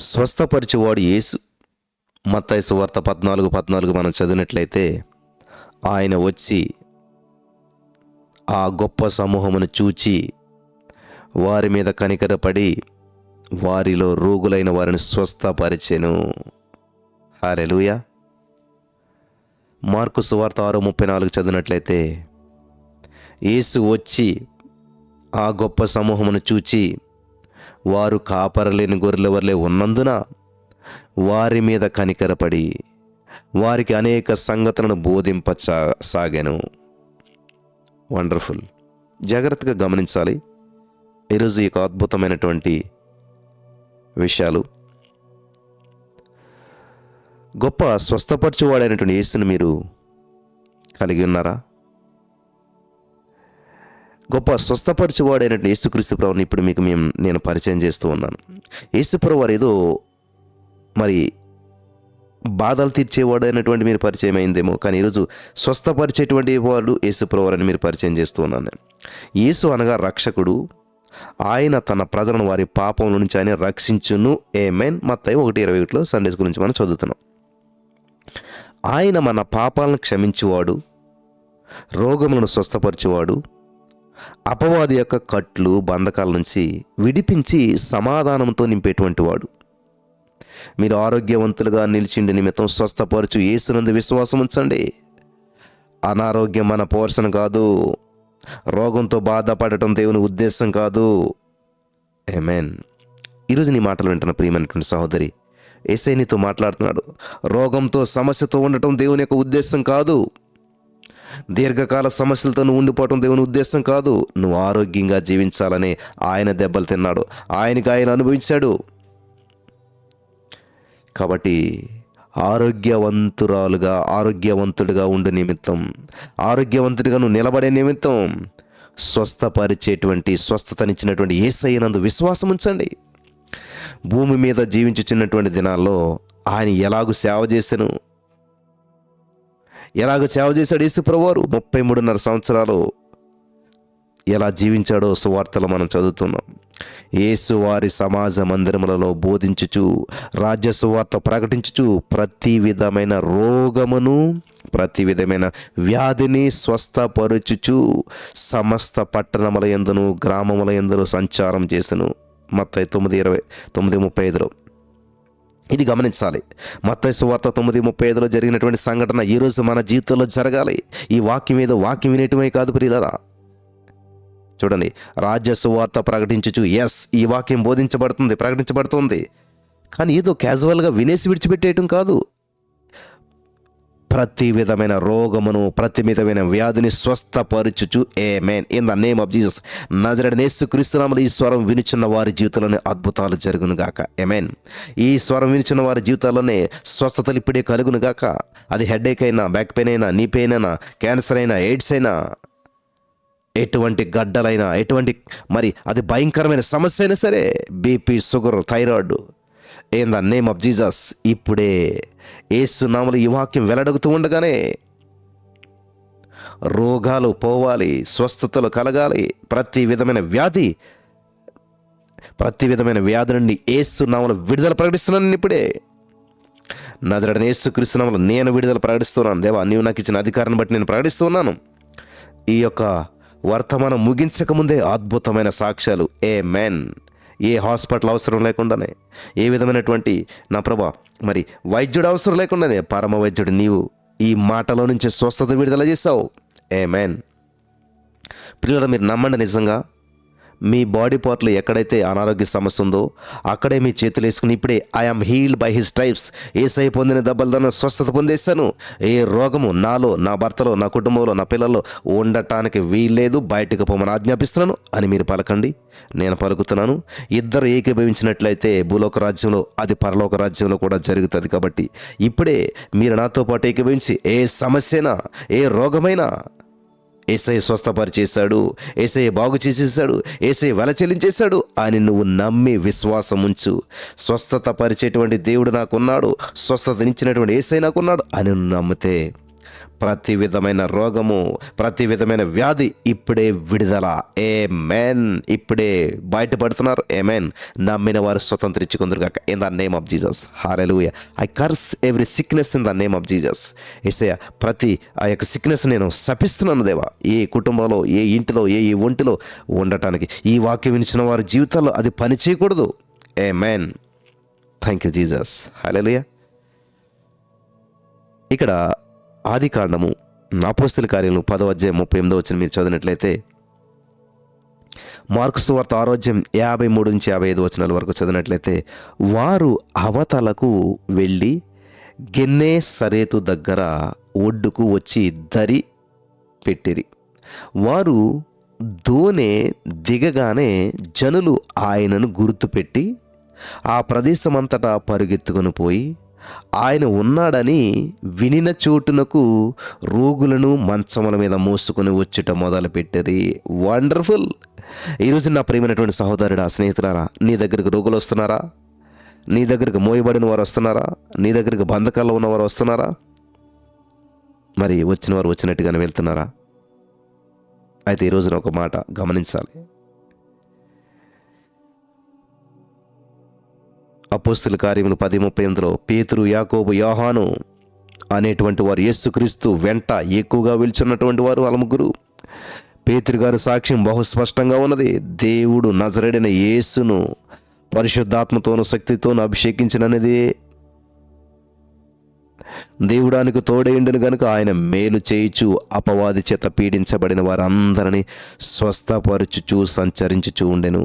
స్వస్థపరిచేవాడు యేసు. మత్తయి సువార్త 14:14 మనం చదివినట్లయితే, ఆయన వచ్చి ఆ గొప్ప సమూహమును చూచి వారి మీద కనికరపడి వారిలో రోగులైన వారిని స్వస్థపరిచెను. హల్లెలూయా. మార్కు సువార్త 6:34 చదివినట్లయితే, యేసు వచ్చి ఆ గొప్ప సమూహమును చూచి వారు కాపరలేని గొర్రెల వలె ఉన్నందున వారి మీద కనికరపడి వారికి అనేక సంగతులను బోధింపసాగాను. వండర్ఫుల్. జాగ్రత్తగా గమనించాలి ఈరోజు ఈ యొక్క అద్భుతమైనటువంటి విషయాలు. గొప్ప స్వస్థపరచువాడైనటువంటి యేసుని మీరు కలిగి ఉన్నారా? గొప్ప స్వస్థపరచువాడైనటువంటి యేసుక్రీస్తు ప్రభువుని ఇప్పుడు మీకు నేను పరిచయం చేస్తూ ఉన్నాను. యేసు ప్రభు వారు ఏదో మరి బాధలు తీర్చేవాడు అయినటువంటి మీరు పరిచయం అయిందేమో, కానీ ఈరోజు స్వస్థపరిచేటువంటి వాడు యేసు ప్రభు వారిని మీరు పరిచయం చేస్తూ ఉన్నాను. యేసు అనగా రక్షకుడు. ఆయన తన ప్రజలను వారి పాపం నుంచి ఆయన రక్షించును. ఆమేన్. మత్తయి 1:21 సండేస్ గురించి మనం చదువుతున్నాం. ఆయన మన పాపాలను క్షమించువాడు, రోగములను స్వస్థపరిచేవాడు, అపవాది యొక్క కట్లు బంధకాల నుంచి విడిపించి సమాధానంతో నింపేటువంటి వాడు. మీరు ఆరోగ్యవంతులుగా నిలిచిండి నిమిత్తం స్వస్థపరచు యేసునందు విశ్వాసం ఉంచండి. అనారోగ్యం మన పోర్షన్ కాదు. రోగంతో బాధపడటం దేవుని ఉద్దేశం కాదు. ఆమేన్. ఈరోజు నీ మాటలు వింటున్న ప్రియమైనటువంటి సహోదరి, యేసయ్య నీతో మాట్లాడుతున్నాడు. రోగంతో సమస్యతో ఉండటం దేవుని యొక్క ఉద్దేశం కాదు. దీర్ఘకాల సమస్యలతో నువ్వు ఉండిపోవటం దేవుని ఉద్దేశం కాదు. నువ్వు ఆరోగ్యంగా జీవించాలని ఆయన దెబ్బలు తిన్నాడు, ఆయనకి ఆయన అనుభవించాడు. కాబట్టి ఆరోగ్యవంతుడిగా ఉండే నిమిత్తం, ఆరోగ్యవంతుడిగా నువ్వు నిలబడే నిమిత్తం స్వస్థతనిచ్చినటువంటి యేసయ్యనందు విశ్వాసం ఉంచండి. భూమి మీద జీవించుచున్నటువంటి దినాల్లో ఆయన ఎలాగూ సేవ చేశాడు యేసు ప్రభువారు. 33.5 సంవత్సరాలు ఎలా జీవించాడో సువార్తలు మనం చదువుతున్నాం. యేసు వారి సమాజ మందిరములలో బోధించుచు, రాజ్య సువార్త ప్రకటించుచు ప్రతి విధమైన రోగమును, ప్రతి విధమైన వ్యాధిని స్వస్థపరుచుచు సమస్త పట్టణముల యందును గ్రామముల యందును సంచారం చేసెను. మత్తయి 9:35. ఇది గమనించాలి. మత్తయి సువార్త 9:35 జరిగినటువంటి సంఘటన ఈరోజు మన జీవితంలో జరగాలి. ఈ వాక్యం వినేటమే కాదు ప్రియులారా. చూడండి, రాజ్య సువార్త ప్రకటించుచు, ఈ వాక్యం ప్రకటించబడుతుంది. కానీ ఏదో క్యాజువల్గా వినేసి విడిచిపెట్టేయటం కాదు. ప్రతి విధమైన రోగమును, ప్రతి విధమైన వ్యాధిని స్వస్థపరచుచు. ఆమేన్. In the name of Jesus. నజరేయుడైన యేసుక్రీస్తు నామములో ఈ స్వరం వినుచున్న వారి జీవితంలోనే అద్భుతాలు జరుగును గాక. ఆమేన్. ఈ స్వరం వినుచున్న వారి జీవితాల్లోనే స్వస్థతలు ఇప్పుడే కలుగును గాక. అది హెడేక్ అయినా, బ్యాక్ పెయిన్ అయినా, నీ పెయిన్ అయినా, క్యాన్సర్ అయినా, ఎయిడ్స్ అయినా, ఎటువంటి గడ్డలైనా, మరి అది భయంకరమైన సమస్య అయినా సరే, BP, sugar, thyroid, in the name of Jesus ఇప్పుడే యేసు నామములో ఈ వాక్యం వెల్లడగుతూ ఉండగానే రోగాలు పోవాలి, స్వస్థతలు కలగాలి. ప్రతి విధమైన వ్యాధి నుండి యేసు నామములో విడుదల ప్రకటిస్తున్నాను. ఇప్పుడే నజరేయుడైన యేసుక్రీస్తు నామములో నేను విడుదల ప్రకటిస్తున్నాను. దేవా, నీవు నాకు ఇచ్చిన అధికారాన్ని బట్టి నేను ప్రకటిస్తున్నాను. ఈ యొక్క వర్తమానం ముగించకముందే అద్భుతమైన సాక్ష్యాలు. ఆమేన్. ఏ హాస్పిటల్ అవసరం లేకుండానే, ఏ విధమైనటువంటి నా ప్రభా మరి వైద్యుడు అవసరం లేకుండానే పరమ వైద్యుడు నీవు ఈ మాటలో నుంచి స్వస్థత విడుదల చేశావు. ఆమేన్. పిల్లలు, మీరు నమ్మండి, నిజంగా మీ బాడీ పార్ట్లో ఎక్కడైతే అనారోగ్య సమస్య ఉందో అక్కడే మీ చేతులు వేసుకుని ఇప్పుడే I'm healed by his stripes, యేసయ్య పొందిన దెబ్బలతో స్వస్థత పొందేశాను. ఏ రోగము నాలో, నా భర్తలో, నా కుటుంబంలో, నా పిల్లల్లో ఉండటానికి వీల్లేదు, బయటకు పోమని ఆజ్ఞాపిస్తున్నాను అని మీరు పలకండి. నేను పలుకుతున్నాను. ఇద్దరు ఏకీభవించినట్లయితే భూలోక రాజ్యంలో అది పరలోక రాజ్యంలో కూడా జరుగుతుంది. కాబట్టి ఇప్పుడే మీరు నాతో పాటు ఏకీభవించి ఏ సమస్యనా, ఏ రోగమైనా యేసయ్య స్వస్థపరిచేశాడు, యేసయ్య బాగు చేసేసాడు, యేసయ్య వెల చెల్లించేశాడు అని నువ్వు నమ్మి విశ్వాసం ఉంచు. స్వస్థత పరిచేటువంటి దేవుడు నాకున్నాడు, స్వస్థతనిచ్చినటువంటి యేసయ్య నాకున్నాడు అని నువ్వు నమ్మితే ప్రతి విధమైన రోగము, ప్రతి విధమైన వ్యాధి ఇప్పుడే విడుదల. ఆమేన్. ఇప్పుడే బయటపడుతున్నారు. ఆమేన్. నమ్మిన వారు స్వతంత్రించుకుందరుగాక in the name of Jesus. హల్లెలూయా. I curse every sickness in the name of Jesus. యేసయ్య, ప్రతి ఆ యొక్క సిక్నెస్ నేను శపిస్తున్నాను దేవా. ఏ కుటుంబంలో, ఏ ఇంటిలో, ఏ ఒంటిలో ఉండటానికి ఈ వాక్యం వినిచిన వారి జీవితాల్లో అది పని చేయకూడదు. ఆమేన్. Thank you Jesus. హల్లెలూయా. ఇక్కడ ఆదికాండము అపోస్తల కార్యములు 10:38 మీరు చదివినట్లయితే, మార్కు సువార్త 6:53-55 వరకు చదివినట్లయితే, వారు అవతలకు వెళ్ళి గెన్నేసరేతు దగ్గర ఒడ్డుకు వచ్చి దరి పెట్టిరి. వారు దోనె దిగగానే జనులు ఆయనను గుర్తుపెట్టి ఆ ప్రదేశమంతటా పరుగెత్తుకొని పోయి ఆయన ఉన్నాడని వినిన చోటునకు రోగులను మంచముల మీద మోసుకొని వచ్చుట మొదలుపెట్టారు. వండర్ఫుల్. ఈరోజు నా ప్రియమైనటువంటి సహోదరుడా, స్నేహితులారా, నీ దగ్గరకు రోగులు వస్తున్నారా? నీ దగ్గరకు మోయబడిన వారు వస్తున్నారా? నీ దగ్గరకు బంధకాల్లో ఉన్నవారు వస్తున్నారా? మరి వచ్చిన వారు వచ్చినట్టుగానే వెళ్తున్నారా? అయితే ఈ రోజున ఒక మాట గమనించాలి. అపోస్తల కార్యములు 10:38 పేతురు, యాకోబు, యోహాను అనేటువంటి వారు యేసుక్రీస్తు వెంట ఎక్కువగా వెళ్తున్నటువంటి వారు వాళ్ళ ముగ్గురు. పేతురు గారి సాక్ష్యం బహుస్పష్టంగా ఉన్నది. దేవుడు నజరేడైన యేసును పరిశుద్ధాత్మతోనూ శక్తితోనూ అభిషేకించినది. దేవుడానికి తోడేండును గనుక ఆయన మేలు చేయుచు అపవాది చేత పీడించబడిన వారందరినీ స్వస్థపరచుచు సంచరించుచూ ఉండెను.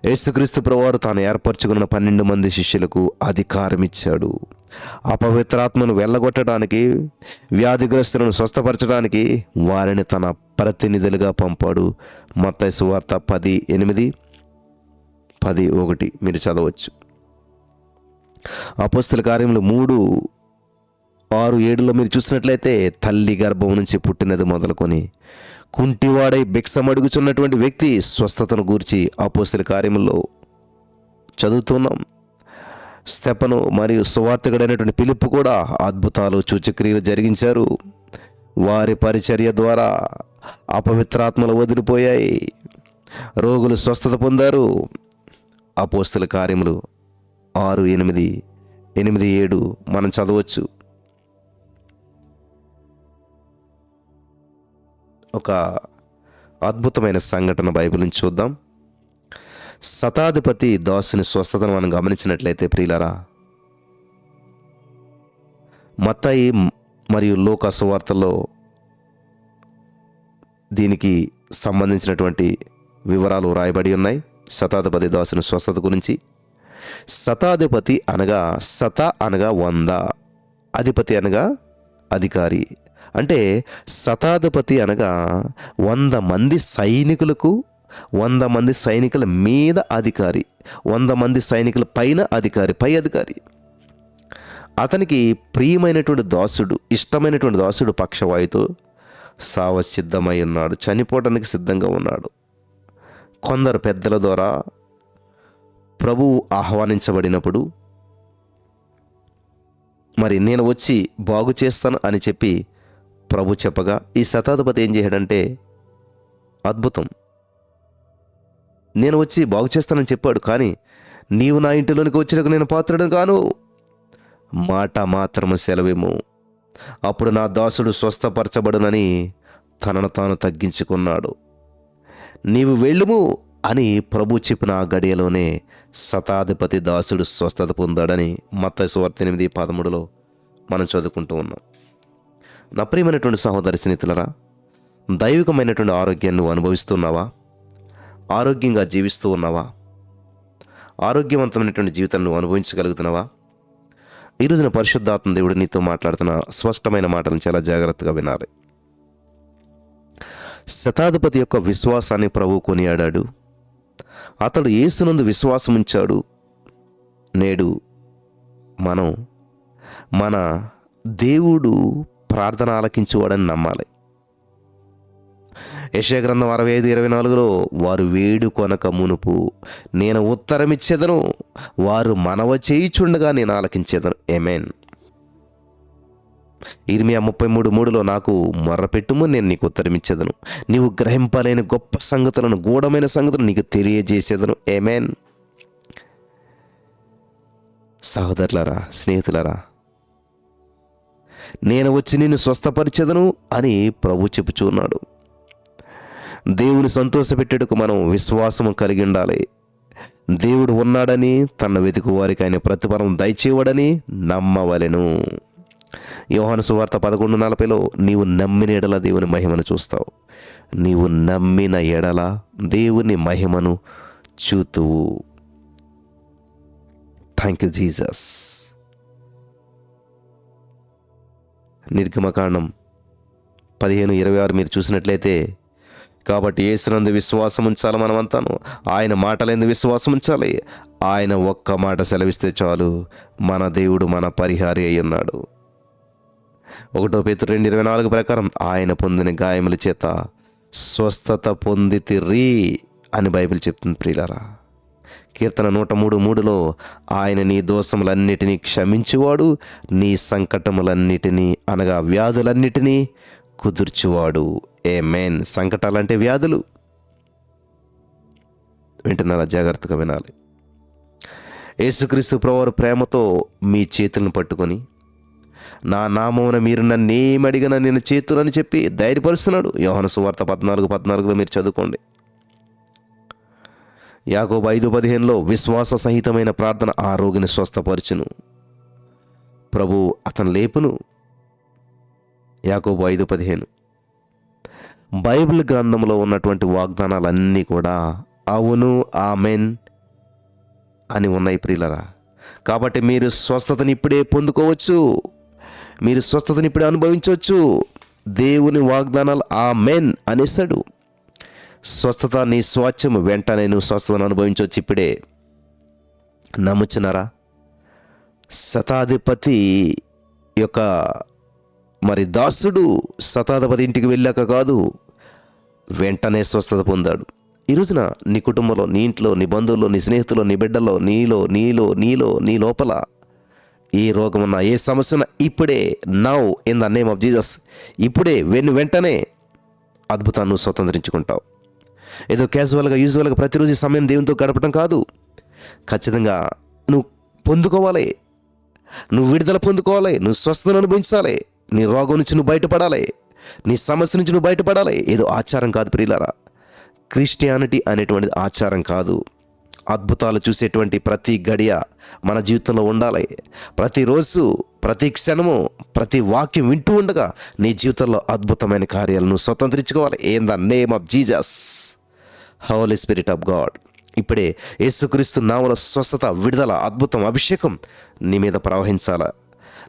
యేసుక్రీస్తు ప్రభువారు తాను ఏర్పరచుకున్న 12 మంది శిష్యులకు అధికారం ఇచ్చాడు. అపవిత్రాత్మను వెళ్ళగొట్టడానికి, వ్యాధిగ్రస్తులను స్వస్థపరచడానికి వారిని తన ప్రతినిధులుగా పంపాడు. మత్తయి సువార్త 10:8, 10:1 మీరు చదవచ్చు. అపోస్తల కార్యములు 3:6-7 మీరు చూసినట్లయితే, తల్లి గర్భం నుంచి పుట్టినది మొదలుకొని కుంటివాడై భిక్షమడుగుచున్నటువంటి వ్యక్తి స్వస్థతను గూర్చి అపోస్తల కార్యముల్లో చదువుతున్నాం. స్తెఫను మరియు సువార్తికుడైనటువంటి ఫిలిప్పు కూడా అద్భుతాలు, సూచక్రియలు జరిగించారు. వారి పరిచర్య ద్వారా అపవిత్రాత్మలు వదిలిపోయాయి, రోగులు స్వస్థత పొందారు. అపోస్తల కార్యములు 6:8, 8-7 మనం చదవచ్చు. ఒక అద్భుతమైన సంఘటన బైబిల్ నుంచి చూద్దాం. శతాధిపతి దాసుని స్వస్థతను మనం గమనించినట్లయితే ప్రియులారా, మత్తయి మరియు లూకా సువార్తల్లో దీనికి సంబంధించినటువంటి వివరాలు రాయబడి ఉన్నాయి. శతాధిపతి దాసుని స్వస్థత గురించి. శతాధిపతి అనగా, శత అనగా 100, అధిపతి అనగా అధికారి. అంటే శతాధిపతి అనగా 100 మంది సైనికులకు, 100 మంది సైనికుల మీద అధికారి, 100 మంది సైనికుల పైన అధికారి, పై అధికారి. అతనికి ప్రియమైనటువంటి దాసుడు, ఇష్టమైనటువంటి దాసుడు పక్షవాయుతో సావసిద్ధమై ఉన్నాడు, చనిపోవడానికి సిద్ధంగా ఉన్నాడు. కొందరు పెద్దల ద్వారా ప్రభువు ఆహ్వానించబడినప్పుడు, మరి నేను వచ్చి బాగు చేస్తాను అని చెప్పి ప్రభు చెప్పగా, ఈ శతాధిపతి ఏం చేశాడంటే అద్భుతం. నేను వచ్చి బాగు చేస్తానని చెప్పాడు, కానీ నీవు నా ఇంటిలోనికి వచ్చినకు నేను పాత్రుడను కాను, మాట మాత్రము సెలవేమో, అప్పుడు నా దాసుడు స్వస్థపరచబడునని తనను తాను తగ్గించుకున్నాడు. నీవు వెళ్ళుము అని ప్రభు చెప్పిన ఆ గడియలోనే శతాధిపతి దాసుడు స్వస్థత పొందాడని మత్తయి సువార్త 8:13 మనం చదువుకుంటూ ఉన్నాం. నా ప్రియమైనటువంటి సహోదరి స్నేహితులరా, దైవికమైనటువంటి ఆరోగ్యాన్ని నువ్వు అనుభవిస్తున్నావా? ఆరోగ్యంగా జీవిస్తూ ఉన్నావా? ఆరోగ్యవంతమైనటువంటి జీవితాన్ని నువ్వు అనుభవించగలుగుతున్నావా? ఈ రోజున పరిశుద్ధాత్మ దేవుడు నీతో మాట్లాడుతున్న స్పష్టమైన మాటలను చాలా జాగ్రత్తగా వినాలి. శతాధిపతి యొక్క విశ్వాసాన్ని ప్రభువు కొనియాడాడు. అతడు యేసునందు విశ్వాసం ఉంచాడు. నేడు మనం మన దేవుడు ప్రార్థన ఆలకించువాడని నమ్మాలి. యెషయా గ్రంథం 65:24 వారు వేడుకొనక మునుపు నేను ఉత్తరమిచ్చేదను, వారు మనవ చేయుచుండగా నేను ఆలకించేదను. ఆమేన్. ఇర్మియా 33:3లో నాకు మొర్రపెట్టుము, నేను నీకు ఉత్తరమిచ్చేదను, నీవు గ్రహింపలేని గొప్ప సంగతులను, గూఢమైన సంగతులను నీకు తెలియజేసేదను. ఆమేన్. సహోదరులారా, స్నేహితులారా, నేను వచ్చి నిన్ను స్వస్థపరిచెదను అని ప్రభు చెప్పుచున్నాడు. దేవుని సంతోషపెట్టుటకు మనం విశ్వాసము కలిగి ఉండాలి. దేవుడు ఉన్నాడని, తన వెతుకు వారికి ఆయన ప్రతిఫలం దయచేవాడని నమ్మవలెను. యోహాను సువార్త 11:40లో నీవు నమ్మిన ఎడల దేవుని మహిమను చూస్తావు. నీవు నమ్మిన ఎడల దేవుని మహిమను చూతువు. Thank you Jesus. నిర్గమకాండం 15:26 మీరు చూసినట్లయితే, కాబట్టి యేసునందు విశ్వాసం ఉంచాలి మనమంతాను, ఆయన మాటలందు విశ్వాసం ఉంచాలి. ఆయన ఒక్క మాట సెలవిస్తే చాలు, మన దేవుడు మన పరిహారి అయి ఉన్నాడు. 1 పేతురు 2:24 ప్రకారం ఆయన పొందిన గాయముల చేత స్వస్థత పొందితిరి అని బైబిల్ చెప్తుంది ప్రియులారా. కీర్తన 103:3లో ఆయన నీ దోషములన్నిటినీ క్షమించువాడు, నీ సంకటములన్నిటినీ అనగా వ్యాధులన్నిటినీ కుదుర్చువాడు. ఆమేన్. సంకటాలంటే వ్యాధులు. వింటున్నారా? జాగ్రత్తగా వినాలి. యేసుక్రీస్తు ప్రభువారు ప్రేమతో మీ చేతులను పట్టుకొని, నా నామమున మీరు నన్నేమడిగినా నేను చేతులని చెప్పి ధైర్యపరుస్తున్నాడు. యోహాను సువార్త 14:14లో మీరు చదువుకోండి. యాకోబు 5:15లో విశ్వాస సహితమైన ప్రార్థన ఆ రోగిని స్వస్థపరచును, ప్రభు అతను లేపును. యాకోబు 5:15. బైబిల్ గ్రంథంలో ఉన్నటువంటి వాగ్దానాలన్నీ కూడా అవును, ఆమెన్ అని ఉన్నాయి ప్రియులరా. కాబట్టి మీరు స్వస్థతని ఇప్పుడే పొందుకోవచ్చు, మీరు స్వస్థతని ఇప్పుడే అనుభవించవచ్చు. దేవుని వాగ్దానాలు ఆమెన్ అనేసాడు. స్వస్థత నీ స్వాచ్ఛము, వెంటనే నువ్వు స్వస్థతను అనుభవించవచ్చు ఇప్పుడే. నమ్ముచున్నారా? శతాధిపతి యొక్క దాసుడు శతాధిపతి ఇంటికి వెళ్ళాక కాదు, వెంటనే స్వస్థత పొందాడు. ఈ రోజున నీ కుటుంబంలో, నీ ఇంట్లో, నీ బంధువుల్లో, నీ స్నేహితుల్లో, నీ బిడ్డల్లో, నీ లోపల ఏ రోగమున్నా, ఏ సమస్య ఉన్నా ఇప్పుడే, now in the name of Jesus, ఇప్పుడే వెంటనే అద్భుతాన్ని నువ్వు స్వతంత్రించుకుంటావు. ఏదో యూజువల్గా ప్రతిరోజు సమయం దేవునితో గడపడం కాదు. ఖచ్చితంగా నువ్వు పొందుకోవాలి, నువ్వు విడుదల పొందుకోవాలి, నువ్వు స్వస్థతను అనుభవించాలి, నీ రోగం నుంచి నువ్వు బయటపడాలి, నీ సమస్య నుంచి నువ్వు బయటపడాలి. ఏదో ఆచారం కాదు ప్రియులారా. క్రిస్టియానిటీ అనేటువంటిది ఆచారం కాదు. అద్భుతాలు చూసేటువంటి ప్రతి గడియ మన జీవితంలో ఉండాలి. ప్రతిరోజు, ప్రతి క్షణము, ప్రతి వాక్యం వింటూ ఉండగా నీ జీవితంలో అద్భుతమైన కార్యాలను స్వతంత్రించుకోవాలి. In the name of Jesus, holy spirit of God. ఇప్పుడే యేసుక్రీస్తు నామములో స్వస్థత, విడుదల, అద్భుతం, అభిషేకం నీ మీద ప్రవహించాలా,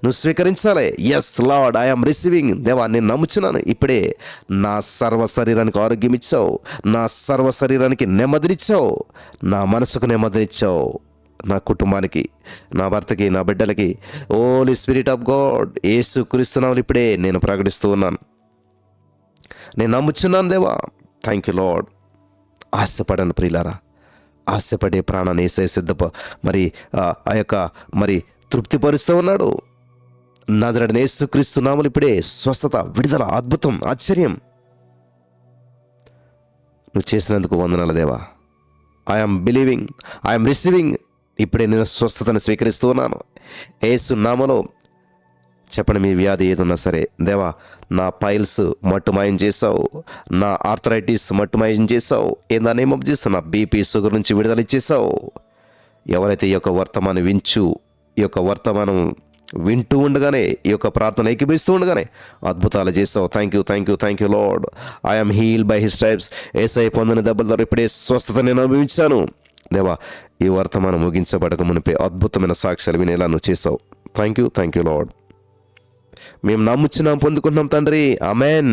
నువ్వు స్వీకరించాలి. Yes lord, I'm receiving. దేవా, నేను నమ్ముచున్నాను. ఇప్పుడే నా సర్వ శరీరానికి ఆరోగ్యం ఇచ్చావు, నా సర్వ శరీరానికి నెమ్మదినిచ్చావు, నా మనసుకు నెమ్మదినిచ్చావు, నా కుటుంబానికి, నా భర్తకి, నా బిడ్డలకి. హోలీ స్పిరిట్ ఆఫ్ గాడ్, యేసుక్రీస్తు నామములో ఇప్పుడే నేను ప్రకటిస్తూ ఉన్నాను. నేను నమ్ముచున్నాను దేవా. Thank you lord. ఆశపడను ప్రియులారా, ఆశపడే ప్రాణాన్ని యేసయ్య ఆ యొక్క తృప్తిపరుస్తూ ఉన్నాడు. నజరేయుడైన యేసుక్రీస్తు నామములో ఇప్పుడే స్వస్థత, విడుదల, అద్భుతం, ఆశ్చర్యం నువ్వు చేసినందుకు వందనాలు దేవా. I'm believing, I'm receiving. ఇప్పుడే నేను స్వస్థతను స్వీకరిస్తూ ఉన్నాను యేసు నామములో. చెప్పండి, మీ వ్యాధి ఏదున్నా సరే, దేవా నా పైల్స్ మట్టుమాయం చేసావు, నా ఆర్థరైటిస్ మట్టుమాయం చేసావు, in the name of Jesus. నా బీపీ, షుగర్ నుంచి విడుదల ఇచ్చేసావు. ఎవరైతే ఈ యొక్క వర్తమానం వింటూ ఉండగానే, ఈ యొక్క ప్రార్థన ఏకీభవిస్తూ ఉండగానే అద్భుతాలు చేసావు. Thank you Lord. I'm heal by his stripes. యేసయ్య పొందిన దెబ్బల ద్వారా ఇప్పుడే స్వస్థత నేను అనుభవించాను. దేవా, ఈ వర్తమానం ముగించబడక మునిపే అద్భుతమైన సాక్ష్యాలు వినేలా నువ్వు చేసావు. Thank you lord. మేము నమ్ముచున్నాం, పొందుకుంటున్నాం తండ్రి. ఆమెన్.